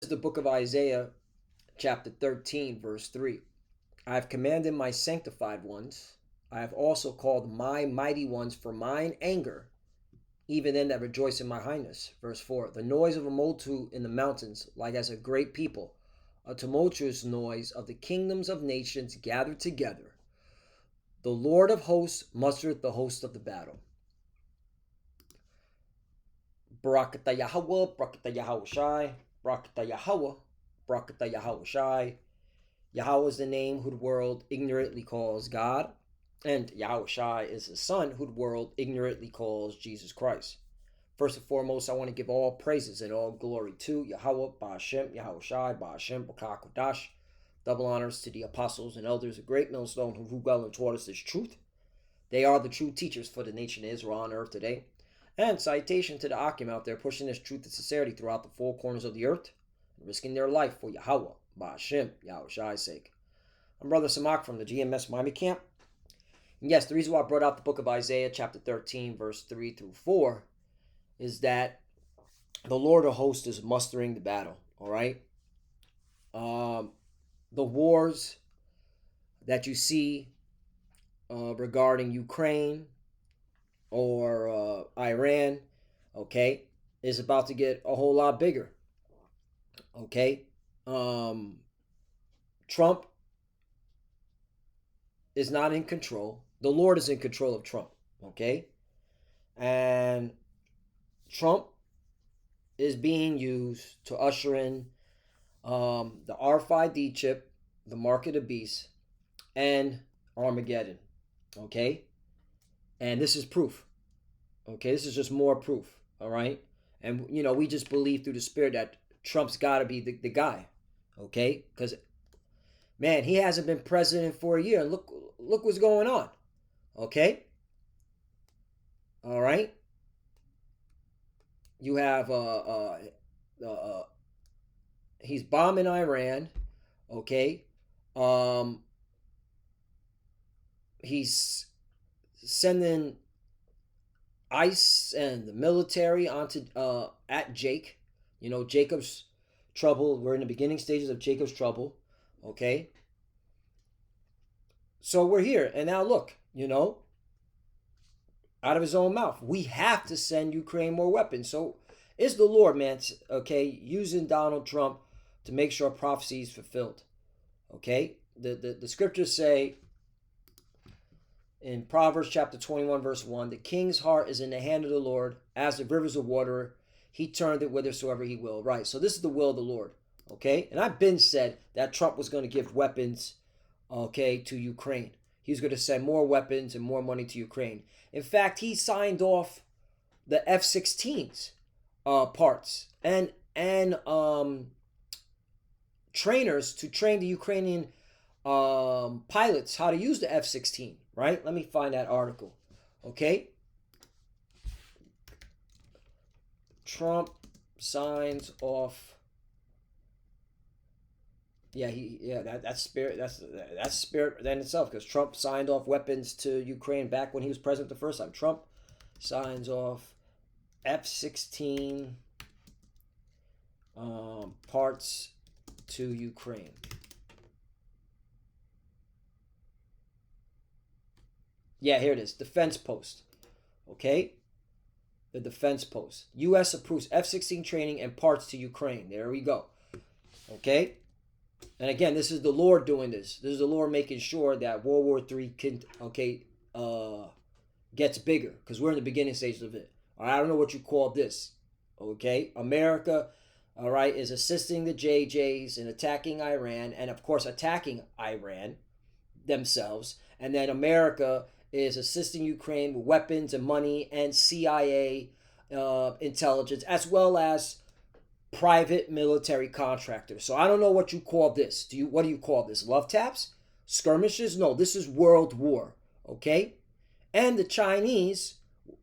The book of Isaiah, chapter 13, verse 3. I have commanded my sanctified ones. I have also called my mighty ones for mine anger, even them that rejoice in my highness. Verse 4. The noise of a multitude in the mountains, like as a great people, a tumultuous noise of the kingdoms of nations gathered together. The Lord of hosts mustereth the host of the battle. Barakatah Yahweh, Barakatah Yahweh Shai, Barakatah Yahweh, Barakatah Yahweh Shai. Yahweh is the name who the world ignorantly calls God, and Yahweh Shai is the son who the world ignorantly calls Jesus Christ. First and foremost, I want to give all praises and all glory to Yahweh, Ba'ashem, Yahweh Shai, Ba'ashem, B'Kakodash. Double honors to the apostles and elders of Great Millstone who well and taught us this truth. They are the true teachers for the nation of Israel on earth today. And citation to the Akim out there pushing this truth and sincerity throughout the four corners of the earth, and risking their life for Yahweh, Ba'ashem, Yahweh Shai's sake. I'm Brother Samak from the GMS Miami camp. And yes, the reason why I brought out the book of Isaiah, chapter 13, verse 3 through 4, is that the Lord of hosts is mustering the battle, all right? The wars that you see regarding Ukraine or Iran, okay, is about to get a whole lot bigger, okay? Trump is not in control. The Lord is in control of Trump, okay? And Trump is being used to usher in the RFID chip, the mark of the beast, and Armageddon, okay? And this is proof, okay? This is just more proof, all right? And, you know, we just believe through the Spirit that Trump's got to be the guy, okay? Because, man, he hasn't been president for a year. Look what's going on, okay? All right? You have he's bombing Iran, okay? He's sending ICE and the military onto at Jake. You know, Jacob's trouble. We're in the beginning stages of Jacob's trouble, okay? So we're here, and now look, you know, out of his own mouth, we have to send Ukraine more weapons. So it's the Lord, man, okay, using Donald Trump to make sure prophecy is fulfilled, okay? The scriptures say in Proverbs chapter 21, verse 1, the king's heart is in the hand of the Lord, as the rivers of water, he turned it whithersoever he will. Right, so this is the will of the Lord, okay? And I've been said that Trump was going to give weapons, okay, to Ukraine. He's going to send more weapons and more money to Ukraine. In fact, he signed off the F-16s parts and trainers to train the Ukrainian pilots how to use the F-16, right? Let me find that article, okay? Trump signs off. Yeah, that's spirit. That's spirit in itself, because Trump signed off weapons to Ukraine back when he was president the first time. Trump signs off F-16 parts to Ukraine. Yeah, here it is. Defense Post. Okay? The Defense Post. U.S. approves F-16 training and parts to Ukraine. There we go. Okay? And again, this is the Lord doing this. This is the Lord making sure that World War III can, gets bigger, because we're in the beginning stages of it. I don't know what you call this. Okay? America, all right, is assisting the JJs in attacking Iran, and of course attacking Iran themselves. And then America is assisting Ukraine with weapons and money and CIA intelligence, as well as private military contractors. So I don't know what you call this. What do you call this? Love taps? Skirmishes? No, this is world war. Okay? And the Chinese,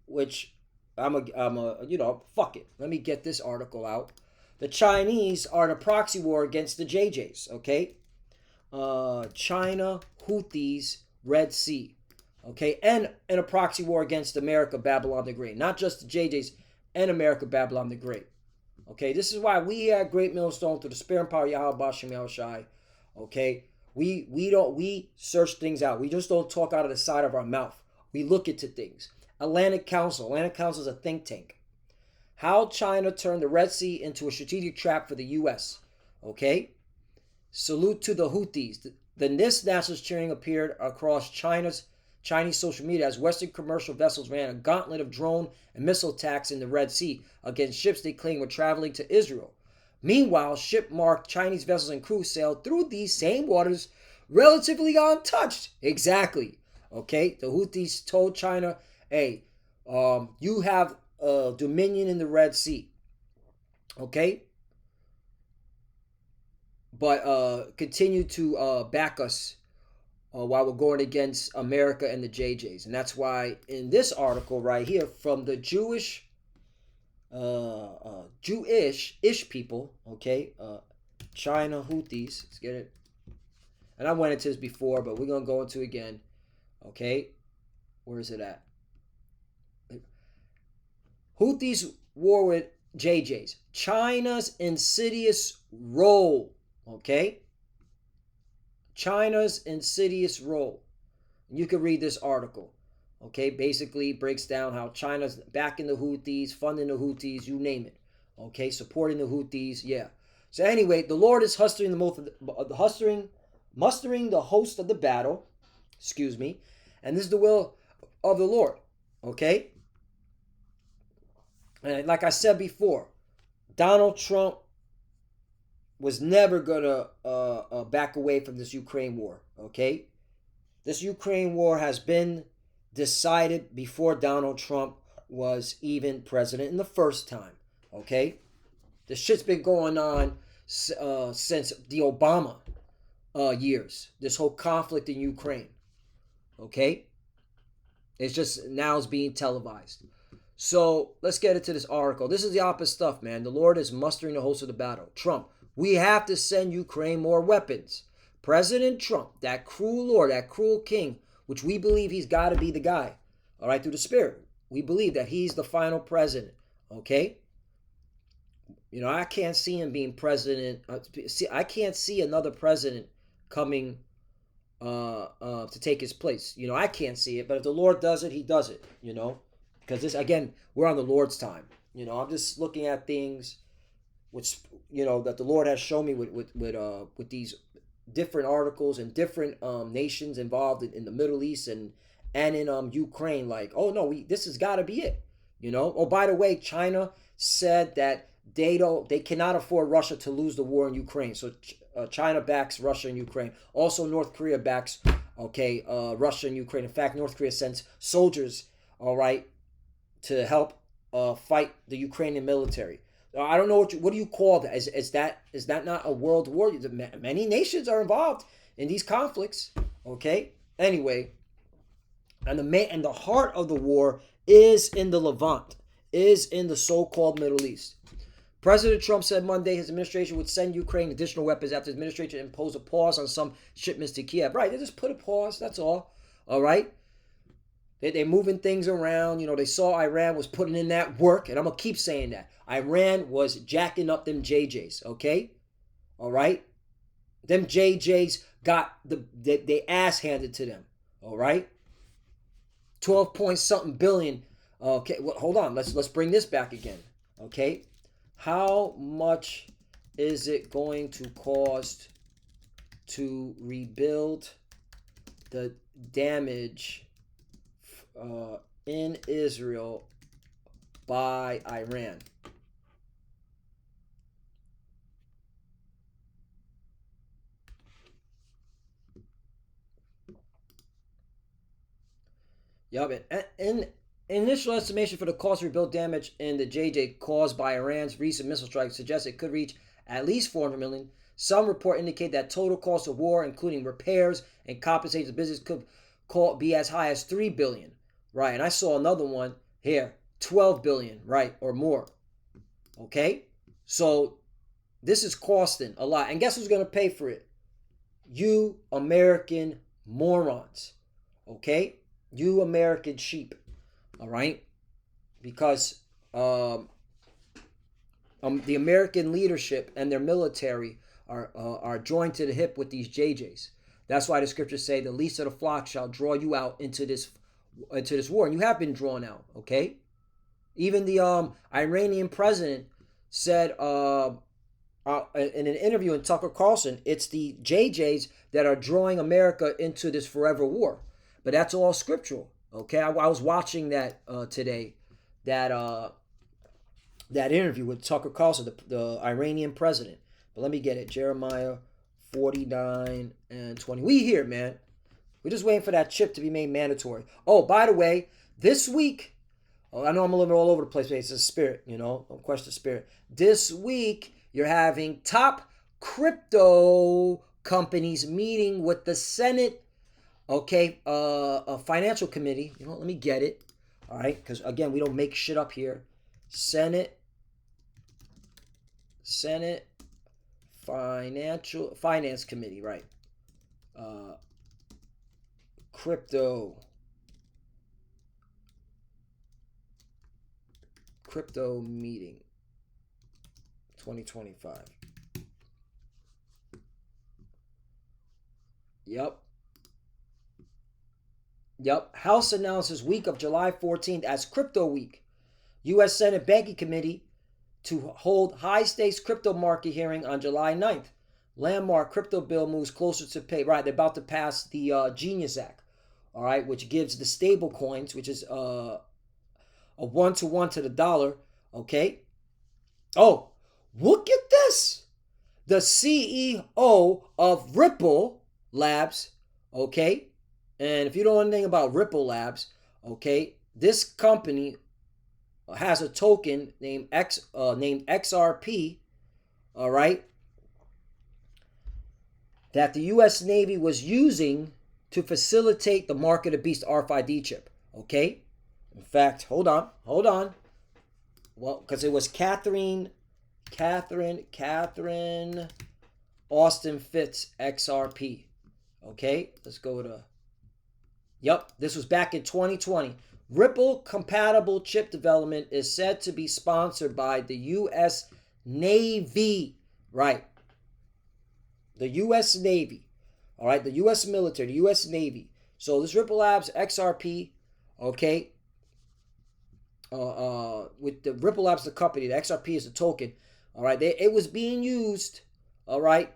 which I'm a fuck it. Let me get this article out. The Chinese are in a proxy war against the JJs, okay? China, Houthis, Red Sea, okay? And in a proxy war against America, Babylon the Great. Not just the JJs, and America, Babylon the Great. Okay, this is why we at Great Millstone, through the spirit and power of Yahweh Bashem Yahushai, okay, we search things out. We just don't talk out of the side of our mouth. We look into things. Atlantic Council is a think tank. How China turned the Red Sea into a strategic trap for the U.S. Okay, salute to the Houthis. The NIST nationalist cheering appeared across Chinese social media as Western commercial vessels ran a gauntlet of drone and missile attacks in the Red Sea against ships they claimed were traveling to Israel. Meanwhile, ship-marked Chinese vessels and crews sailed through these same waters relatively untouched. Exactly. Okay, the Houthis told China, hey, you have dominion in the Red Sea. Okay? But continue to back us while we're going against America and the JJs. And that's why in this article right here from the Jewish people, okay, China Houthis, let's get it. And I went into this before, but we're going to go into it again, okay? Where is it at? Houthis war with JJs. China's insidious role, okay? China's insidious role. You can read this article. Okay, basically breaks down how China's backing the Houthis, funding the Houthis, you name it. Okay, supporting the Houthis, yeah. So anyway, the Lord is mustering the host of the battle. Excuse me, and this is the will of the Lord. Okay, and like I said before, Donald Trump was never gonna back away from this Ukraine war. Okay, this Ukraine war has been decided before Donald Trump was even president in the first time. Okay, this shit's been going on since the Obama years. This whole conflict in Ukraine. Okay, it's just now it's being televised. So let's get into this article. This is the opposite stuff, man. The Lord is mustering the host of the battle. Trump, we have to send Ukraine more weapons. President Trump, that cruel Lord, that cruel king, which we believe he's got to be the guy, all right, through the Spirit. We believe that he's the final president, okay? You know, I can't see him being president. I can't see another president coming to take his place. You know, I can't see it, but if the Lord does it, he does it, you know? Because this, again, we're on the Lord's time. You know, I'm just looking at things which, you know, that the Lord has shown me with these different articles and different nations involved in the Middle East and in Ukraine. Like, oh no, this has got to be it. You know. Oh, by the way, China said that they cannot afford Russia to lose the war in Ukraine. So China backs Russia and Ukraine. Also, North Korea backs Russia and Ukraine. In fact, North Korea sends soldiers, all right, to help fight the Ukrainian military. I don't know what do you call that? Is that not a world war? Many nations are involved in these conflicts. Okay. Anyway, and the heart of the war is in the Levant, is in the so-called Middle East. President Trump said Monday his administration would send Ukraine additional weapons after his administration imposed a pause on some shipments to Kiev. Right, they just put a pause. That's all. All right. They're moving things around. You know, they saw Iran was putting in that work, and I'm going to keep saying that. Iran was jacking up them JJs, okay? All right? Them JJs got the ass handed to them, all right? 12 point something billion. Okay, well, hold on. Let's bring this back again, okay? How much is it going to cost to rebuild the damage in Israel by Iran? Yep. And initial estimation for the cost to rebuild damage in the JJ caused by Iran's recent missile strikes suggests it could reach at least 400 million. Some report indicate that total cost of war, including repairs and compensations to business, could be as high as 3 billion. Right, and I saw another one here, 12 billion, right, or more. Okay, so this is costing a lot, and guess who's going to pay for it? You American morons. Okay, you American sheep. All right, because The American leadership and their military are joined to the hip with these JJs. That's why the scriptures say the least of the flock shall draw you out into this war, and you have been drawn out. Okay, even the Iranian president said in an interview in Tucker Carlson, it's the JJs that are drawing America into this forever war. But that's all scriptural. Okay, I was watching that today, that interview with Tucker Carlson, the Iranian president. But let me get it. Jeremiah 49 and 20. We here, man. We're just waiting for that chip to be made mandatory. Oh, by the way, this week, I know I'm a little bit all over the place, but it's a spirit, don't question the spirit. This week, you're having top crypto companies meeting with the Senate, a financial committee. Let me get it. All right, because again, we don't make shit up here. Senate Finance Committee, right? Crypto meeting 2025. Yep. House announces week of July 14th as Crypto Week. U.S. Senate Banking Committee to hold high-stakes crypto market hearing on July 9th. Landmark crypto bill moves closer to pay. Right, they're about to pass the Genius Act, all right, which gives the stable coins, which is a 1-to-1 to the dollar, okay? Oh, look at this. The CEO of Ripple Labs, okay? And if you don't know anything about Ripple Labs, okay, this company has a token named XRP, all right, that the U.S. Navy was using to facilitate the mark of the beast RFID chip, okay? In fact, hold on. Well, because it was Catherine Austin Fitz XRP, okay? Let's go to, this was back in 2020. Ripple compatible chip development is said to be sponsored by the U.S. Navy, right? The U.S. Navy, all right? The U.S. military, the U.S. Navy. So this Ripple Labs XRP, okay? With the Ripple Labs, the company, the XRP is the token, all right? It was being used, all right,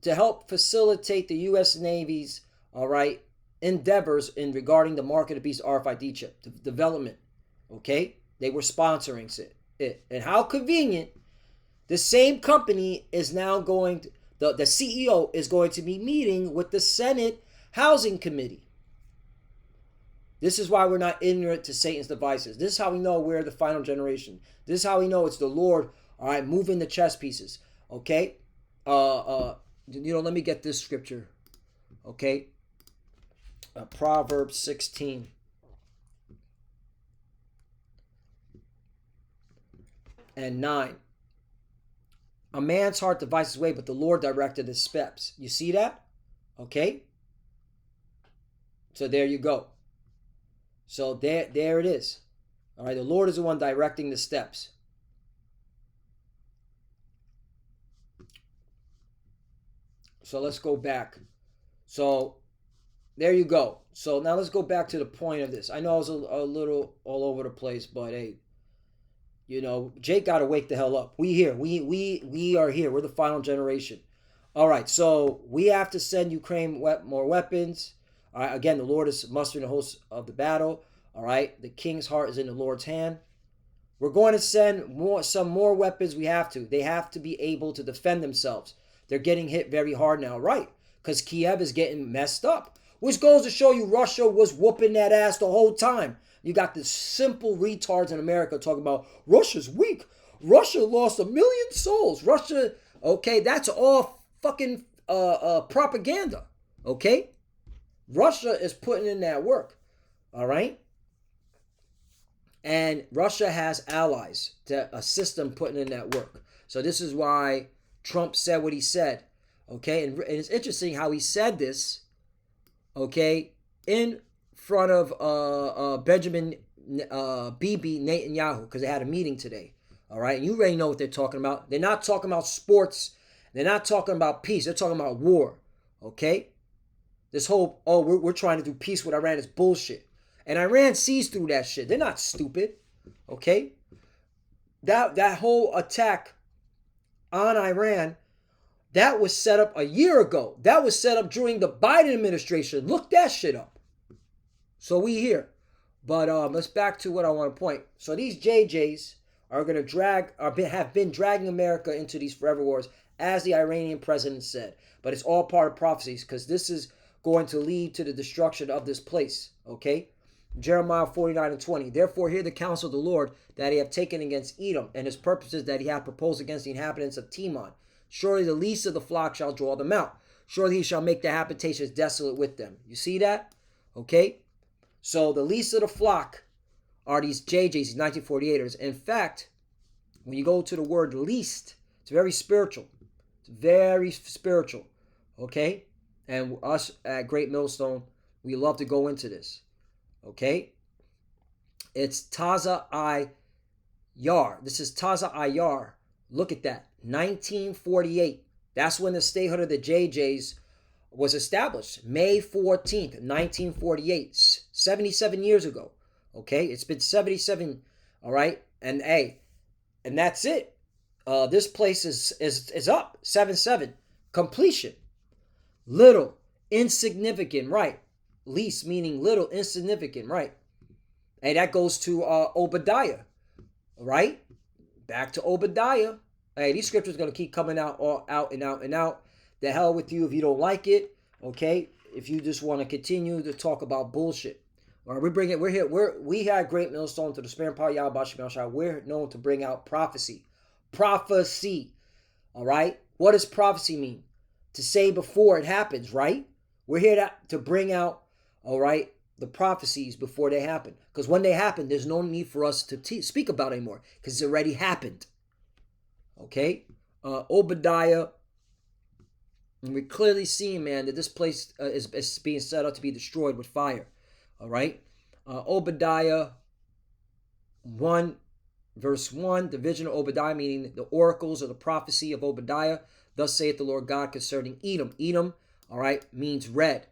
to help facilitate the U.S. Navy's, all right, endeavors in regarding the mark of the beast RFID chip development, okay? They were sponsoring it. And how convenient, the same company is now going to, the CEO is going to be meeting with the Senate Housing Committee. This is why we're not ignorant to Satan's devices. This is how we know we're the final generation. This is how we know it's the Lord, all right, moving the chess pieces, okay? Let me get this scripture, okay? Proverbs 16. And 9. A man's heart devises his way, but the Lord directed his steps. You see that? Okay? So there you go. So there it is. All right, the Lord is the one directing the steps. So let's go back. So there you go. So now let's go back to the point of this. I know I was a little all over the place, but hey, Jake got to wake the hell up. We here. We are here. We're the final generation. All right, so we have to send Ukraine more weapons. All right, again, the Lord is mustering the host of the battle. All right, the king's heart is in the Lord's hand. We're going to send some more weapons. We have to. They have to be able to defend themselves. They're getting hit very hard now, right? Because Kiev is getting messed up. Which goes to show you Russia was whooping that ass the whole time. You got the simple retards in America talking about Russia's weak. Russia lost 1 million souls. Russia, okay, that's all fucking propaganda, okay? Russia is putting in that work, all right? And Russia has allies to assist them putting in that work. So this is why Trump said what he said, okay? And it's interesting how he said this, okay, in front of Benjamin Bibi Netanyahu, because they had a meeting today, All right, and you already know what they're talking about. They're not talking about sports. They're not talking about peace. They're talking about war. Okay, this whole we're trying to do peace with Iran is bullshit, and Iran sees through that shit. They're not stupid. Okay, that whole attack on Iran, that was set up a year ago. That was set up during the Biden administration. Look that shit up. So we here. But let's back to what I want to point. So these JJs are going to have been dragging America into these forever wars, as the Iranian president said. But it's all part of prophecies, because this is going to lead to the destruction of this place. Okay? Jeremiah 49:20. Therefore hear the counsel of the Lord that he hath taken against Edom, and his purposes that he hath proposed against the inhabitants of Teman. Surely the least of the flock shall draw them out. Surely he shall make their habitations desolate with them. You see that? Okay? So the least of the flock are these JJs, these 1948ers. In fact, when you go to the word least, it's very spiritual. It's very spiritual. Okay? And us at Great Millstone, we love to go into this. Okay? It's Taza Ayar. This is Taza Ayar. Look at that. 1948. That's when the statehood of the JJs was established. May 14th, 1948. 77 years ago. Okay? It's been 77. All right? And and that's it. This place is up. 7-7. Completion. Little. Insignificant. Right. Least meaning little, insignificant. Right. And that goes to Obadiah. Right? Back to Obadiah. Hey, these scriptures are going to keep coming out and out. The hell with you if you don't like it. Okay? If you just want to continue to talk about bullshit. All right, we're here. We had Great Millstone to the Spirit and Power Yahweh Shem Shai. We're known to bring out prophecy. Prophecy. All right? What does prophecy mean? To say before it happens, right? We're here to bring out, all right, the prophecies before they happen. Because when they happen, there's no need for us to speak about it anymore. Because it's already happened. Okay? Obadiah. And we're clearly seeing, man, that this place is being set up to be destroyed with fire. All right? Obadiah 1, verse 1, the vision of Obadiah, meaning the oracles or the prophecy of Obadiah. Thus saith the Lord God concerning Edom. Edom, all right, means red.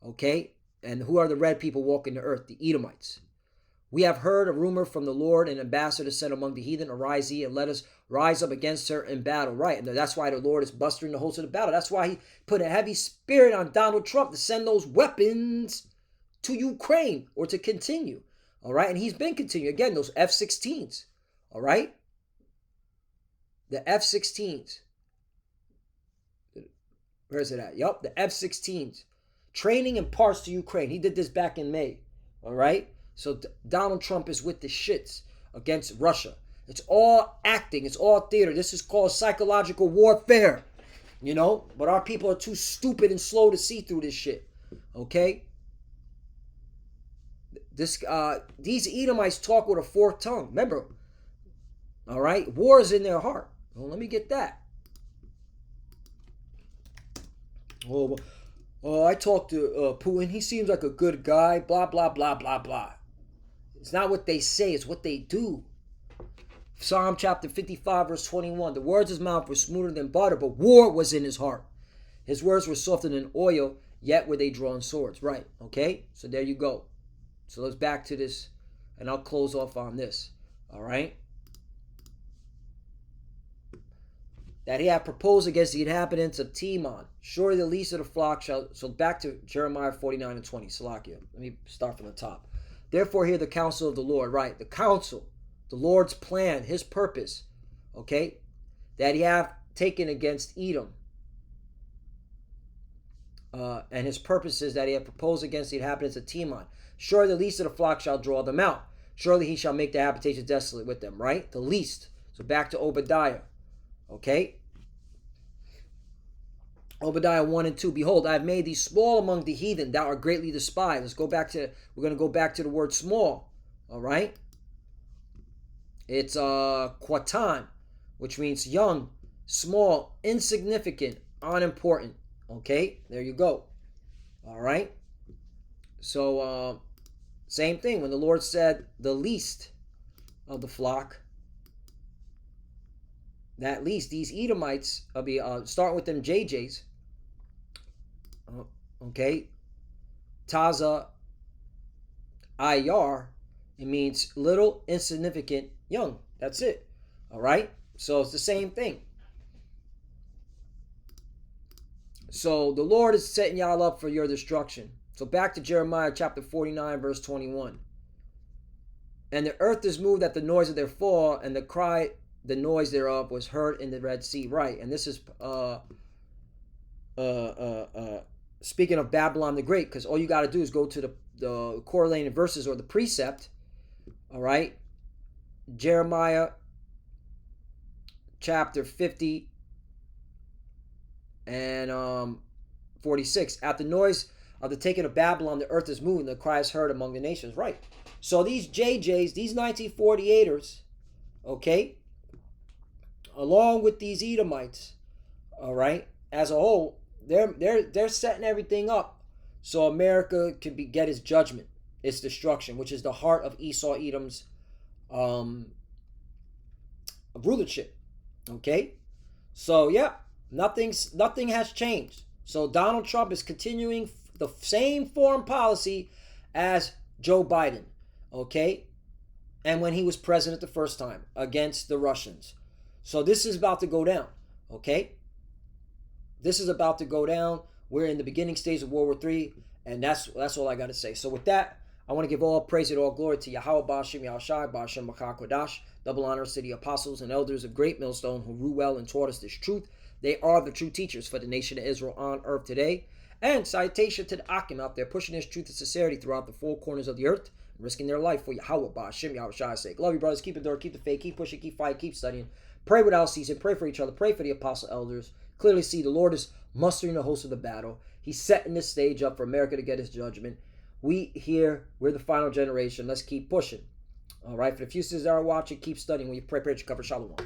Okay? And who are the red people walking the earth? The Edomites. We have heard a rumor from the Lord, an ambassador sent among the heathen. Arise ye, and let us rise up against her in battle. Right, and that's why the Lord is mustering the host of the battle. That's why he put a heavy spirit on Donald Trump to send those weapons to Ukraine or to continue. All right, and he's been continuing. Again, those F-16s. All right? The F-16s. Where is it at? Yup, the F-16s. Training and parts to Ukraine. He did this back in May. All right? So Donald Trump is with the shits against Russia. It's all acting. It's all theater. This is called psychological warfare. You know? But our people are too stupid and slow to see through this shit. Okay? These Edomites talk with a forked tongue. Remember? All right? War is in their heart. Well, let me get that. I talked to Putin. He seems like a good guy. Blah, blah, blah, blah, blah. It's not what they say. It's what they do. Psalm chapter 55, verse 21. The words of his mouth were smoother than butter, but war was in his heart. His words were softer than oil, yet were they drawn swords. Right. Okay? So there you go. So let's back to this, and I'll close off on this. All right? That he had proposed against the inhabitants of Teman. Surely the least of the flock shall... So back to Jeremiah 49:20. Salakia. Let me start from the top. Therefore hear the counsel of the Lord. Right. The counsel. The Lord's plan. His purpose. Okay. That he hath taken against Edom. And his purpose is that he hath proposed against the inhabitants of Teman. Surely the least of the flock shall draw them out. Surely he shall make the habitation desolate with them. Right. The least. So back to Obadiah. Okay. Obadiah 1 and 2. Behold, I have made thee small among the heathen. Thou art greatly despised. We're going to go back to the word small. All right. It's Quatan, which means young, small, insignificant, unimportant. Okay. There you go. All right. So, same thing. When the Lord said the least of the flock, that at least these Edomites, I'll be starting with them JJs, okay, Taza Ayar, it means little, insignificant, young. That's it. All right? So it's the same thing. So the Lord is setting y'all up for your destruction. So back to Jeremiah chapter 49, verse 21. And the earth is moved at the noise of their fall, and the noise thereof was heard in the Red Sea. Right. And this is speaking of Babylon the Great, because all you got to do is go to the correlating verses or the precept. All right. Jeremiah chapter 50 and 46. At the noise of the taking of Babylon, the earth is moved, and the cry is heard among the nations. Right. So these JJs, these 1948ers, okay, along with these Edomites, all right, as a whole, they're setting everything up so America can get its judgment, its destruction, which is the heart of Esau Edom's rulership. Okay, so yeah, nothing has changed. So Donald Trump is continuing the same foreign policy as Joe Biden. Okay, and when he was president the first time against the Russians. So this is about to go down. Okay, this is about to go down. We're in the beginning stage of World War III, and that's all I got to say. So with that, I want to give all praise and all glory to Yahweh Ba'ashem Yahushai Ba'ashem Makah Kodash, double honors to the apostles and elders of Great Millstone who rule well and taught us this truth. They are the true teachers for the nation of Israel on earth today. And citation to the Akim out there pushing this truth and sincerity throughout the four corners of the earth, risking their life for Yahweh Ba'ashem Yahushai's sake. Love you, brothers. Keep it door, keep the faith, keep pushing, keep fighting, keep studying. Pray without ceasing. Pray for each other. Pray for the apostle elders. Clearly see the Lord is mustering the host of the battle. He's setting this stage up for America to get his judgment. We're the final generation. Let's keep pushing. All right. For the few sisters that are watching, keep studying. When you pray, cover. Shalom.